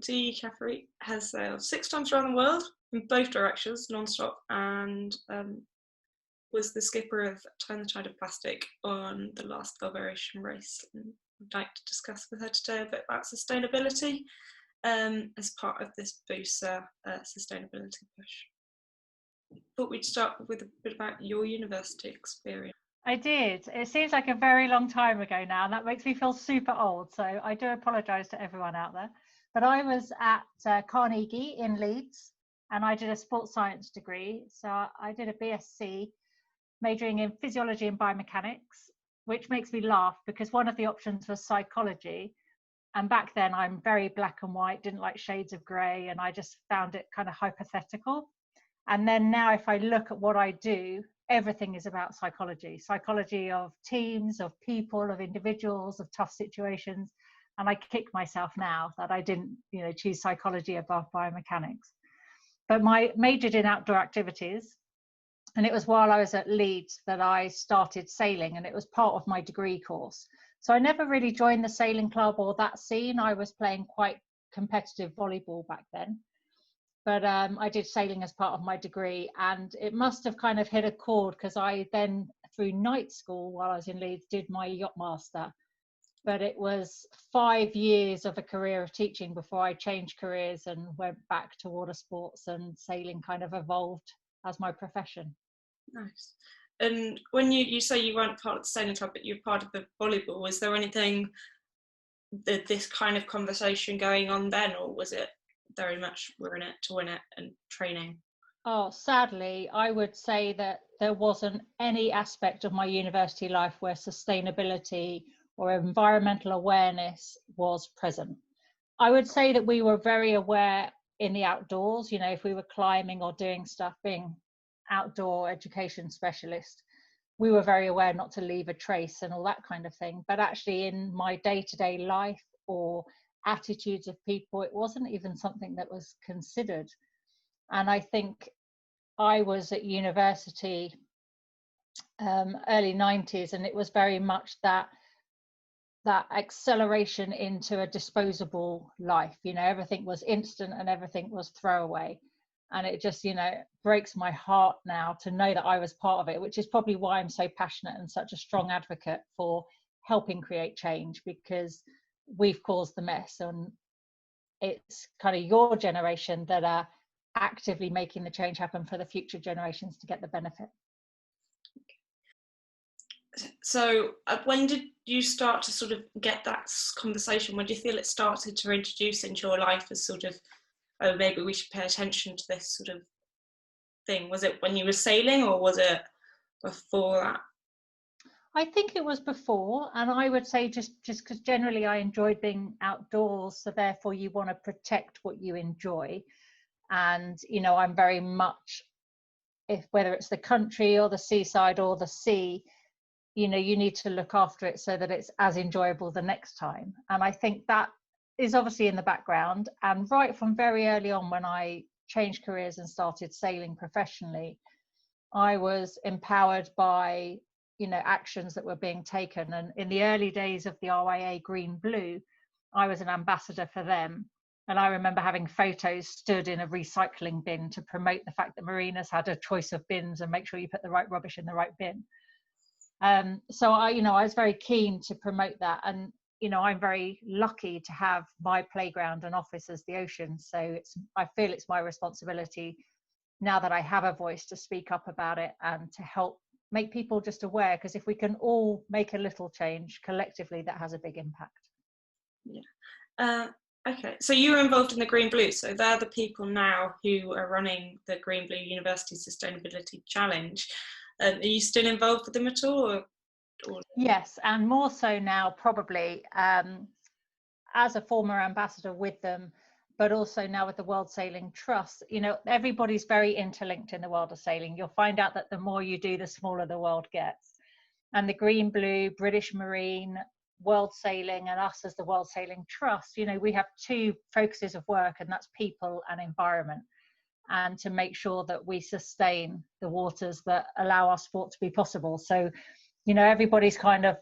Dee Caffari has sailed 6 times around the world in both directions, non-stop, and was the skipper of Turn the Tide of Plastic on the last Gulf Ocean race. And I'd like to discuss with her today a bit about sustainability as part of this BOOSA sustainability push. Thought we'd start with a bit about your university experience. I did. It seems like a very long time ago now, and that makes me feel super old. So I do apologise to everyone out there. But I was at Carnegie in Leeds, and I did a sports science degree. So I did a BSc majoring in physiology and biomechanics, which makes me laugh because one of the options was psychology. And back then I'm very black and white, didn't like shades of grey, and I just found it kind of hypothetical. And then now if I look at what I do, everything is about psychology of teams, of people, of individuals, of tough situations. And I kick myself now that I didn't, choose psychology above biomechanics. But I majored in outdoor activities. And it was while I was at Leeds that I started sailing, and it was part of my degree course. So I never really joined the sailing club or that scene. I was playing quite competitive volleyball back then. But I did sailing as part of my degree, and it must have kind of hit a chord because I then, through night school while I was in Leeds, did my yacht master. But it was 5 years of a career of teaching before I changed careers and went back to water sports, and sailing kind of evolved as my profession. Nice. And when you say you weren't part of the sailing club, but you're part of the volleyball, is there anything this kind of conversation going on then, or was it very much we're in it to win it and training? Oh, sadly, I would say that there wasn't any aspect of my university life where sustainability or environmental awareness was present. I would say that we were very aware in the outdoors, if we were climbing or doing stuff, being outdoor education specialist, we were very aware not to leave a trace and all that kind of thing. But actually in my day-to-day life or attitudes of people, it wasn't even something that was considered. And I think I was at university early 90s, and it was very much that acceleration into a disposable life. Everything was instant and everything was throwaway. And it just, breaks my heart now to know that I was part of it, which is probably why I'm so passionate and such a strong advocate for helping create change, because we've caused the mess, and it's kind of your generation that are actively making the change happen for the future generations to get the benefit. So when did you start to sort of get that conversation? When do you feel it started to introduce into your life as sort of, oh, maybe we should pay attention to this sort of thing? Was it when you were sailing, or was it before that? I think it was before, and I would say just because generally I enjoyed being outdoors, so therefore you want to protect what you enjoy. And I'm very much, whether it's the country or the seaside or the sea, you need to look after it so that it's as enjoyable the next time. And I think that is obviously in the background. And right from very early on, when I changed careers and started sailing professionally, I was empowered by actions that were being taken. And in the early days of the RYA Green Blue, I was an ambassador for them. And I remember having photos stood in a recycling bin to promote the fact that marinas had a choice of bins and make sure you put the right rubbish in the right bin. So I was very keen to promote that. And, I'm very lucky to have my playground and office as the ocean. So I feel it's my responsibility now that I have a voice to speak up about it and to help make people just aware, because if we can all make a little change collectively, that has a big impact. Yeah. Okay, so you were involved in the Green Blue, so they're the people now who are running the Green Blue University Sustainability Challenge. Are you still involved with them at all? Or? Yes, and more so now probably as a former ambassador with them, but also now with the World Sailing Trust. Everybody's very interlinked in the world of sailing. You'll find out that the more you do, the smaller the world gets. And the Green Blue, British Marine, World Sailing, and us as the World Sailing Trust, we have two focuses of work, and that's people and environment, and to make sure that we sustain the waters that allow our sport to be possible. So, everybody's kind of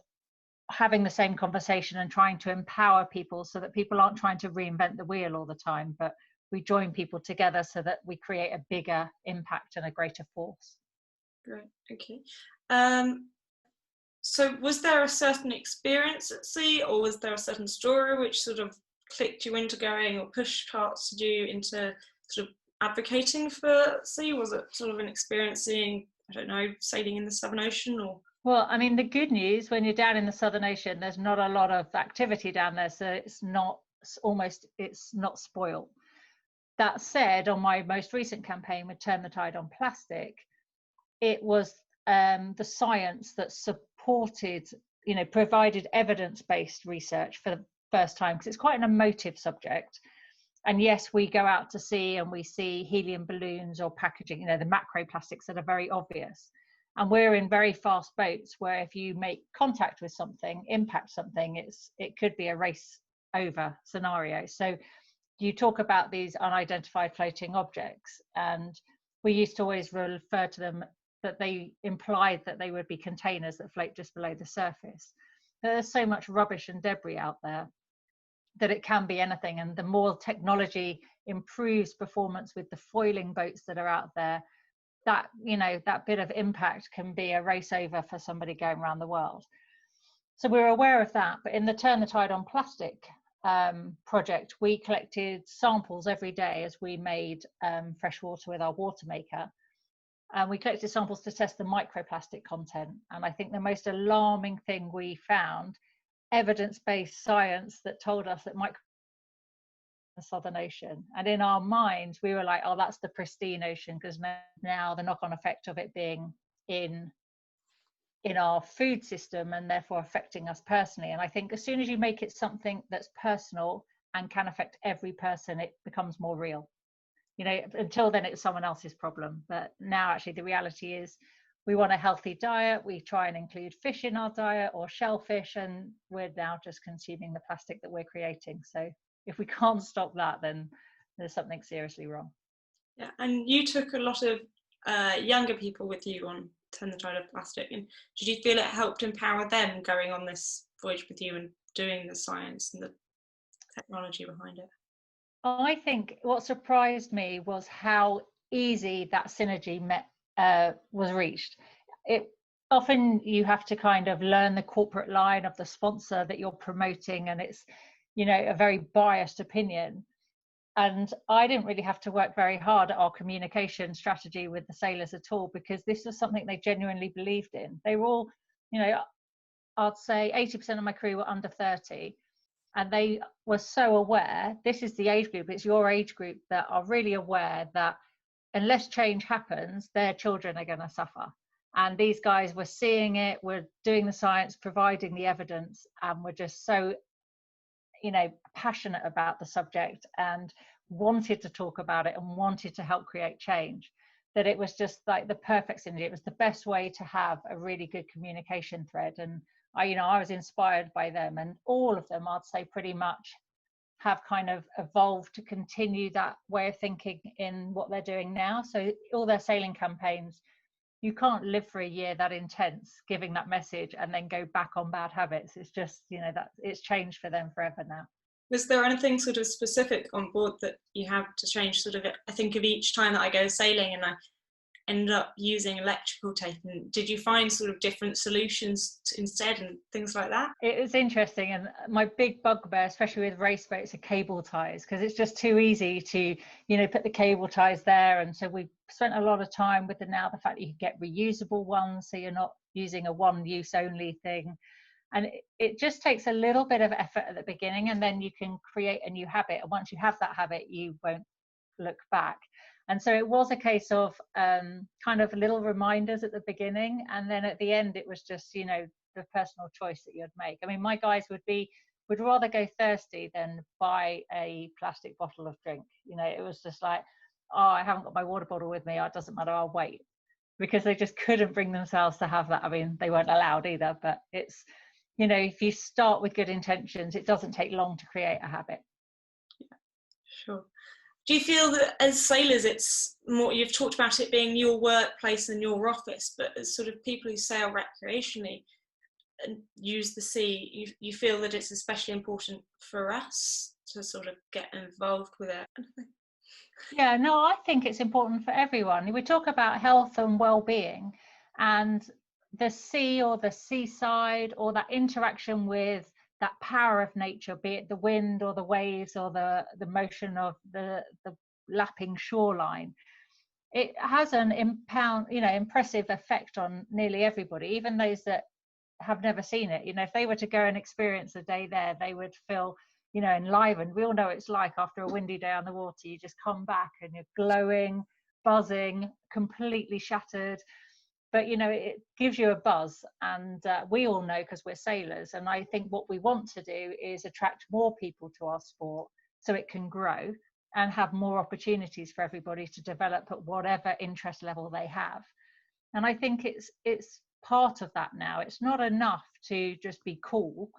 having the same conversation and trying to empower people so that people aren't trying to reinvent the wheel all the time, but we join people together so that we create a bigger impact and a greater force. Great, okay. So was there a certain experience at sea, or was there a certain story which sort of clicked you into going, or pushed parts of you into sort of advocating for sea? Was it sort of an experience seeing, I don't know, sailing in the Southern Ocean, or? Well, I mean, the good news, when you're down in the Southern Ocean, there's not a lot of activity down there, so it's not spoiled. That said, on my most recent campaign with Turn the Tide on Plastic, it was the science that supported, provided evidence-based research for the first time, because it's quite an emotive subject. And yes, we go out to sea and we see helium balloons or packaging, the macroplastics that are very obvious. And we're in very fast boats where if you make contact with something, impact something, it could be a race over scenario. So you talk about these unidentified floating objects, and we used to always refer to them that they implied that they would be containers that float just below the surface. There's so much rubbish and debris out there that it can be anything. And the more technology improves performance with the foiling boats that are out there, that bit of impact can be a race over for somebody going around the world. So we're aware of that. But in the Turn the Tide on Plastic project, we collected samples every day as we made fresh water with our water maker. And we collected samples to test the microplastic content. And I think the most alarming thing we found, evidence-based science that told us that the Southern Ocean. And in our minds, we were like, oh, that's the pristine ocean, because now the knock-on effect of it being in our food system and therefore affecting us personally. And I think as soon as you make it something that's personal and can affect every person, it becomes more real. Until then it's someone else's problem. But now actually the reality is we want a healthy diet. We try and include fish in our diet or shellfish, and we're now just consuming the plastic that we're creating. So if we can't stop that, then there's something seriously wrong. Yeah, and you took a lot of younger people with you on Turn the Tide of Plastic, and did you feel it helped empower them going on this voyage with you and doing the science and the technology behind it? I think what surprised me was how easy that synergy was reached. Often you have to kind of learn the corporate line of the sponsor that you're promoting, and it's a very biased opinion. And I didn't really have to work very hard at our communication strategy with the sailors at all, because this was something they genuinely believed in. They were all, I'd say 80% of my crew were under 30. And they were so aware, this is the age group, it's your age group that are really aware that unless change happens, their children are going to suffer. And these guys were seeing it, were doing the science, providing the evidence, and were just so passionate about the subject and wanted to talk about it and wanted to help create change, that it was just like the perfect synergy. It was the best way to have a really good communication thread. And I was inspired by them, and all of them, I'd say, pretty much have kind of evolved to continue that way of thinking in what they're doing now. So all their sailing campaigns, you can't live for a year that intense giving that message and then go back on bad habits. It's just, that it's changed for them forever now. Was there anything sort of specific on board that you had to change? Sort of, I think of each time that I go sailing and I end up using electrical tape, and did you find sort of different solutions instead and things like that? It was interesting, and my big bugbear, especially with race boats, are cable ties, because it's just too easy to put the cable ties there. And so we spent a lot of time with the fact that you can get reusable ones, so you're not using a one use only thing. And it just takes a little bit of effort at the beginning, and then you can create a new habit, and once you have that habit you won't look back. And so it was a case of kind of little reminders at the beginning, and then at the end it was just the personal choice that you'd make. I mean, my guys would rather go thirsty than buy a plastic bottle of drink. It was just like, oh, I haven't got my water bottle with me, it doesn't matter, I'll wait, because they just couldn't bring themselves to have that. I mean, they weren't allowed either, but it's if you start with good intentions, it doesn't take long to create a habit. Yeah, sure. Do you feel that as sailors it's more, you've talked about it being your workplace and your office, but as sort of people who sail recreationally, use the sea, you feel that it's especially important for us to sort of get involved with it? Yeah, no, I think it's important for everyone. We talk about health and well-being, and the sea or the seaside or that interaction with that power of nature, be it the wind or the waves or the motion of the lapping shoreline, it has an impressive effect on nearly everybody, even those that have never seen it. If they were to go and experience a day there, they would feel enlivened. We all know it's like after a windy day on the water, you just come back and you're glowing, buzzing, completely shattered. But it gives you a buzz, and we all know because we're sailors. And I think what we want to do is attract more people to our sport so it can grow and have more opportunities for everybody to develop at whatever interest level they have. And I think it's part of that now. It's not enough to just be cool.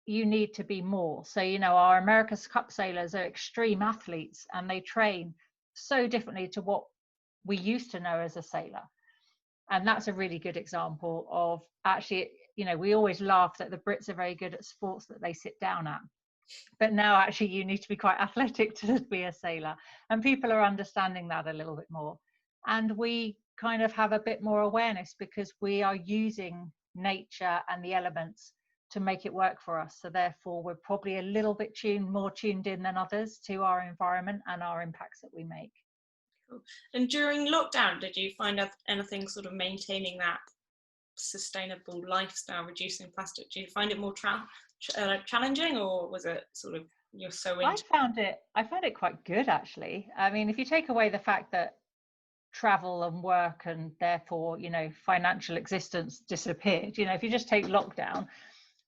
You need to be more. So our America's Cup sailors are extreme athletes, and they train so differently to what we used to know as a sailor. And that's a really good example of, actually, we always laugh that the Brits are very good at sports that they sit down at, but now actually you need to be quite athletic to be a sailor, and people are understanding that a little bit more. And we kind of have a bit more awareness because we are using nature and the elements to make it work for us. So therefore we're probably a little bit more tuned in than others to our environment and our impacts that we make. Cool. And during lockdown, did you find anything sort of maintaining that sustainable lifestyle, reducing plastic? Do you find it more challenging, or was it sort of you're so into? I found it quite good, actually. I mean, if you take away the fact that travel and work and therefore financial existence disappeared, if you just take lockdown,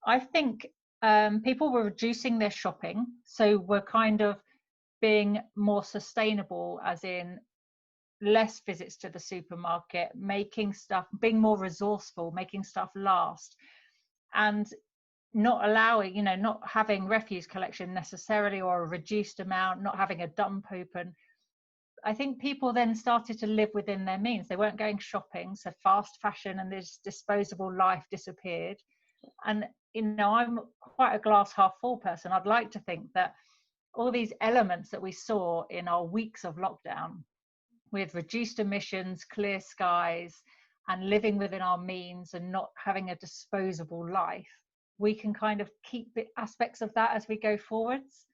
I think people were reducing their shopping, so we're kind of being more sustainable, as in less visits to the supermarket, making stuff, being more resourceful, making stuff last, and not allowing, not having refuse collection necessarily, or a reduced amount, not having a dump open. I think people then started to live within their means. They weren't going shopping, so fast fashion and this disposable life disappeared. And I'm quite a glass half full person. I'd like to think that all these elements that we saw in our weeks of lockdown, with reduced emissions, clear skies, and living within our means and not having a disposable life, we can kind of keep the aspects of that as we go forwards.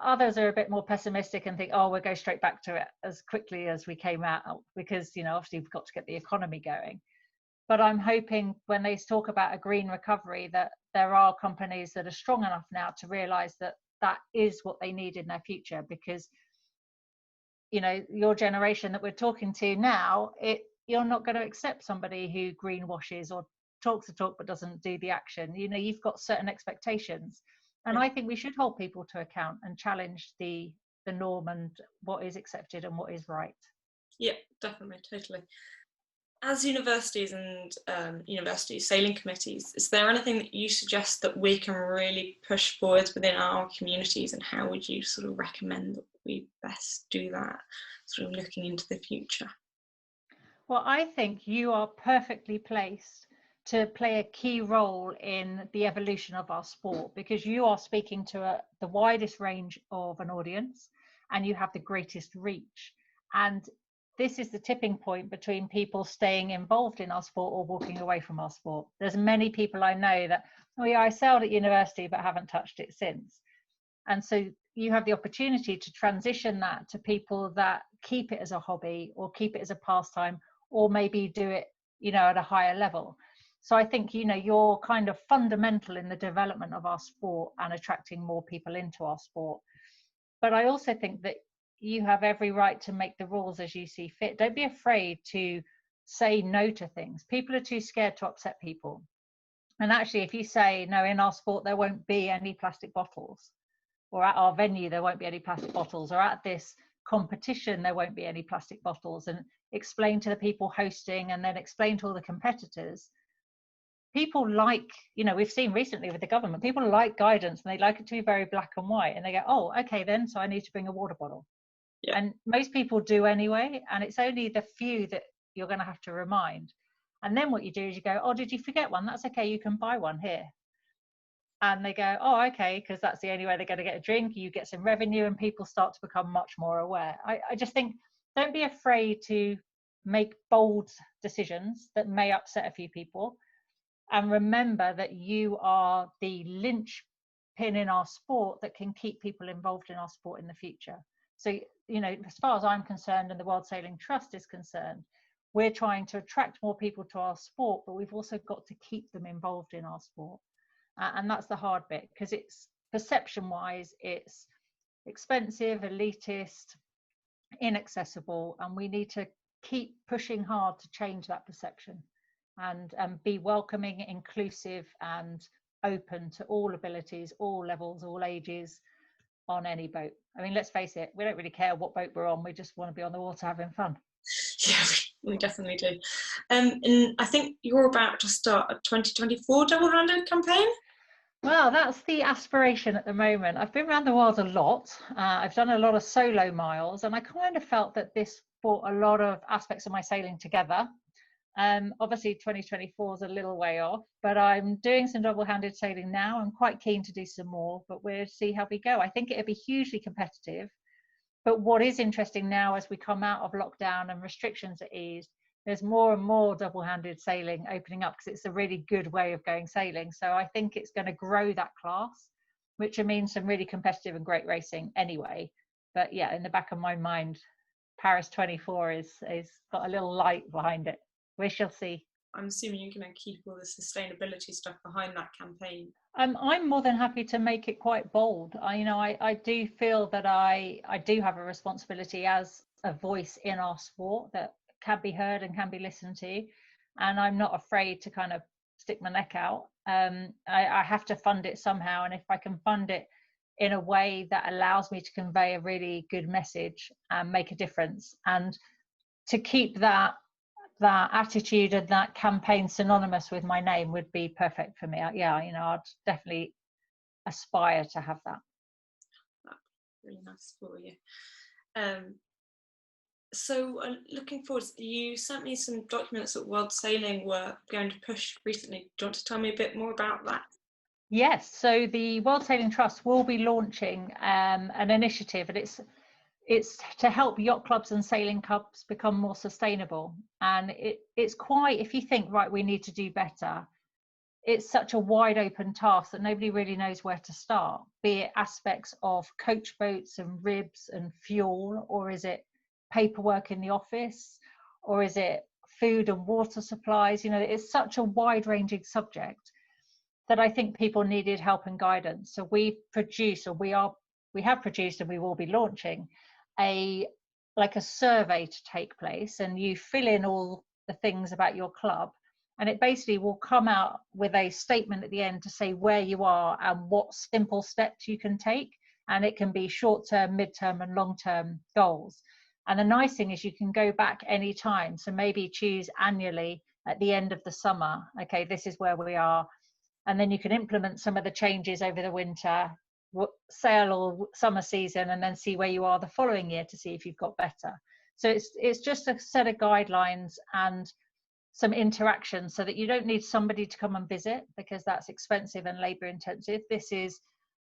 Others are a bit more pessimistic and think, oh, we'll go straight back to it as quickly as we came out, because obviously we've got to get the economy going. But I'm hoping when they talk about a green recovery, that there are companies that are strong enough now to realize that that is what they need in their future. Because your generation that we're talking to now, you're not going to accept somebody who greenwashes or talks the talk but doesn't do the action. You've got certain expectations, and I think we should hold people to account and challenge the norm and what is accepted and what is right. Yeah, definitely, totally. As universities and university sailing committees, is there anything that you suggest that we can really push forwards within our communities, and how would you sort of recommend that we best do that, sort of looking into the future? Well, I think you are perfectly placed to play a key role in the evolution of our sport, because you are speaking to the widest range of an audience, and you have the greatest reach. And this is the tipping point between people staying involved in our sport or walking away from our sport. There's many people I know that, oh yeah, I sailed at university but haven't touched it since. And so you have the opportunity to transition that to people that keep it as a hobby or keep it as a pastime, or maybe do it, at a higher level. So I think, you're kind of fundamental in the development of our sport and attracting more people into our sport. But I also think that you have every right to make the rules as you see fit. Don't be afraid to say no to things. People are too scared to upset people. And actually, if you say, no, in our sport, there won't be any plastic bottles, or at our venue, there won't be any plastic bottles, or at this competition, there won't be any plastic bottles, and explain to the people hosting and then explain to all the competitors. People like, we've seen recently with the government, people like guidance and they like it to be very black and white, and they go, oh, okay, then, so I need to bring a water bottle. Yeah. And most people do anyway, and it's only the few that you're going to have to remind. And then what you do is you go, oh, did you forget one? That's okay, you can buy one here. And they go, oh, okay, because that's the only way they're going to get a drink. You get some revenue and people start to become much more aware. I just think, don't be afraid to make bold decisions that may upset a few people. And remember that you are the linchpin in our sport that can keep people involved in our sport in the future. So, you know, as far as I'm concerned and the World Sailing Trust is concerned, we're trying to attract more people to our sport, but we've also got to keep them involved in our sport. And that's the hard bit, because it's perception wise, it's expensive, elitist, inaccessible, and we need to keep pushing hard to change that perception and be welcoming, inclusive, and open to all abilities, all levels, all ages on any boat. I mean, let's face it, we don't really care what boat we're on, we just want to be on the water having fun. Yeah, we definitely do. And I think you're about to start a 2024 double-handed campaign. Well, that's the aspiration at the moment. I've been around the world a lot. I've done a lot of solo miles, and I kind of felt that this brought a lot of aspects of my sailing together. Obviously, 2024 is a little way off, but I'm doing some double-handed sailing now. I'm quite keen to do some more, but we'll see how we go. I think it'll be hugely competitive. But what is interesting now, as we come out of lockdown and restrictions are eased, there's more and more double-handed sailing opening up, because it's a really good way of going sailing. So I think it's going to grow that class, which means some really competitive and great racing anyway. But yeah, in the back of my mind, Paris 24 is got a little light behind it. We shall see. I'm assuming you're going to keep all the sustainability stuff behind that campaign. I'm more than happy to make it quite bold. I do feel that I do have a responsibility as a voice in our sport that can be heard and can be listened to, and I'm not afraid to kind of stick my neck out. I have to fund it somehow, and if I can fund it in a way that allows me to convey a really good message and make a difference, and to keep that attitude and that campaign synonymous with my name would be perfect for me. Yeah, I'd definitely aspire to have that. That's really nice for you. So looking forward, you sent me some documents that World Sailing were going to push recently. Do you want to tell me a bit more about that? Yes, so the World Sailing Trust will be launching an initiative, and it's to help yacht clubs and sailing clubs become more sustainable. And it's quite, if you think, right, we need to do better, it's such a wide open task that nobody really knows where to start, be it aspects of coach boats and ribs and fuel, or is it paperwork in the office, or is it food and water supplies? It's such a wide ranging subject that I think people needed help and guidance. So we have produced, and we will be launching a survey to take place, and you fill in all the things about your club, and it basically will come out with a statement at the end to say where you are and what simple steps you can take. And it can be short-term, mid-term and long-term goals. And the nice thing is you can go back any time. So maybe choose annually at the end of the summer, okay, this is where we are. And then you can implement some of the changes over the winter, sail or summer season, and then see where you are the following year to see if you've got better. So it's just a set of guidelines and some interaction, so that you don't need somebody to come and visit, because that's expensive and labor intensive. This is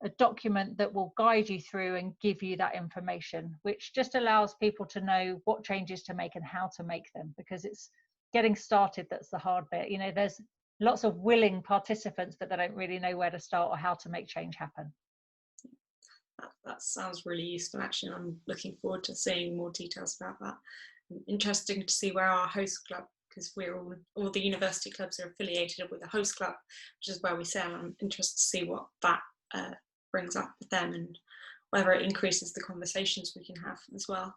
a document that will guide you through and give you that information, which just allows people to know what changes to make and how to make them, because it's getting started that's the hard bit. There's lots of willing participants, but they don't really know where to start or how to make change happen. That sounds really useful, actually. I'm looking forward to seeing more details about that. Interesting to see where our host club, because we're all the university clubs are affiliated with a host club, which is where we sail. I'm interested to see what that brings up with them, and whether it increases the conversations we can have as well.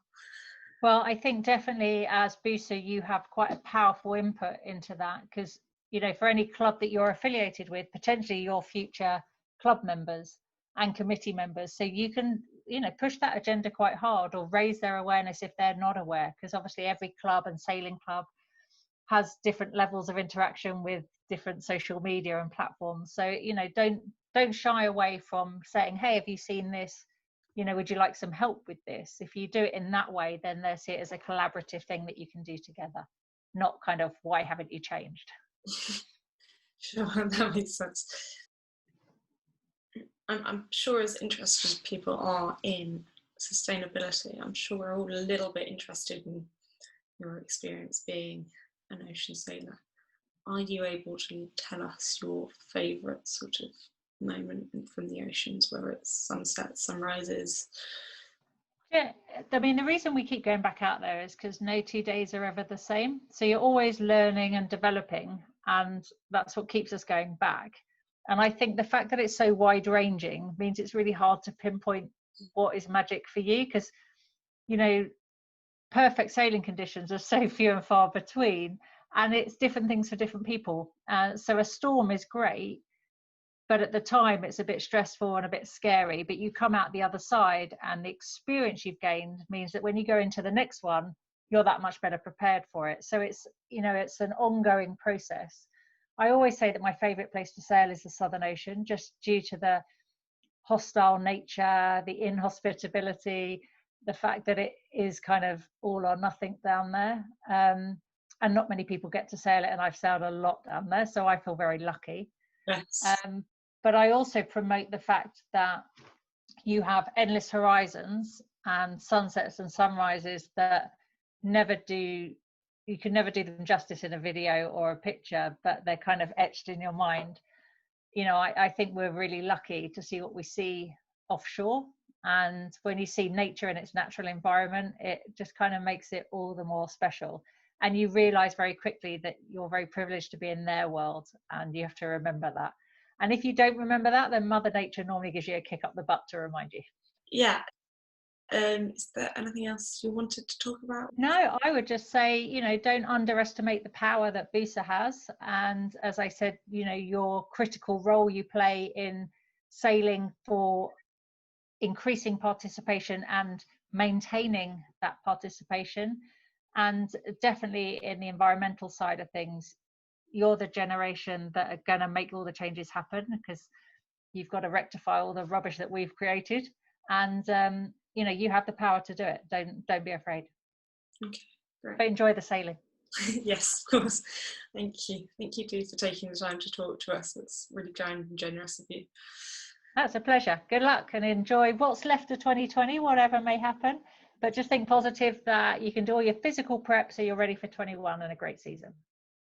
Well, I think definitely as BUSA, you have quite a powerful input into that, because for any club that you're affiliated with, potentially your future club members and committee members, so you can push that agenda quite hard, or raise their awareness if they're not aware, because obviously every club and sailing club has different levels of interaction with different social media and platforms. So don't shy away from saying, hey, have you seen this? Would you like some help with this? If you do it in that way, then they see it as a collaborative thing that you can do together. not kind of why haven't you changed. Sure, that makes sense. I'm sure as interested as people are in sustainability, I'm sure we're all a little bit interested in your experience being an ocean sailor. Are you able to tell us your favourite sort of moment from the oceans, whether it's sunsets, sunrises? Yeah, I mean, the reason we keep going back out there is because no 2 days are ever the same. So you're always learning and developing, and that's what keeps us going back. And I think the fact that it's so wide ranging means it's really hard to pinpoint what is magic for you, because, you know, perfect sailing conditions are so few and far between, and it's different things for different people. So a storm is great, but at the time it's a bit stressful and a bit scary, but you come out the other side and the experience you've gained means that when you go into the next one, you're that much better prepared for it. So it's, you know, it's an ongoing process. I always say that my favorite place to sail is the Southern Ocean, just due to the hostile nature, the inhospitability, the fact that it is kind of all or nothing down there. And not many people get to sail it, and I've sailed a lot down there, so I feel very lucky. Yes. But I also promote the fact that you have endless horizons and sunsets and sunrises that you can never do them justice in a video or a picture, but they're kind of etched in your mind. You know, I think we're really lucky to see what we see offshore. And when you see nature in its natural environment, it just kind of makes it all the more special. And you realize very quickly that you're very privileged to be in their world, and you have to remember that. And if you don't remember that, then Mother Nature normally gives you a kick up the butt to remind you. Yeah. Is there anything else you wanted to talk about? No, I would just say, you know, don't underestimate the power that Busa has. And as I said, you know, your critical role you play in sailing for increasing participation and maintaining that participation. And definitely in the environmental side of things, you're the generation that are going to make all the changes happen, because you've got to rectify all the rubbish that we've created. And you know, you have the power to do it. Don't be afraid. Okay, great. But enjoy the sailing. Yes, of course. Thank you. Thank you, Dee, for taking the time to talk to us. It's really kind and generous of you. That's a pleasure. Good luck and enjoy what's left of 2020, whatever may happen. But just think positive that you can do all your physical prep so you're ready for 21 and a great season.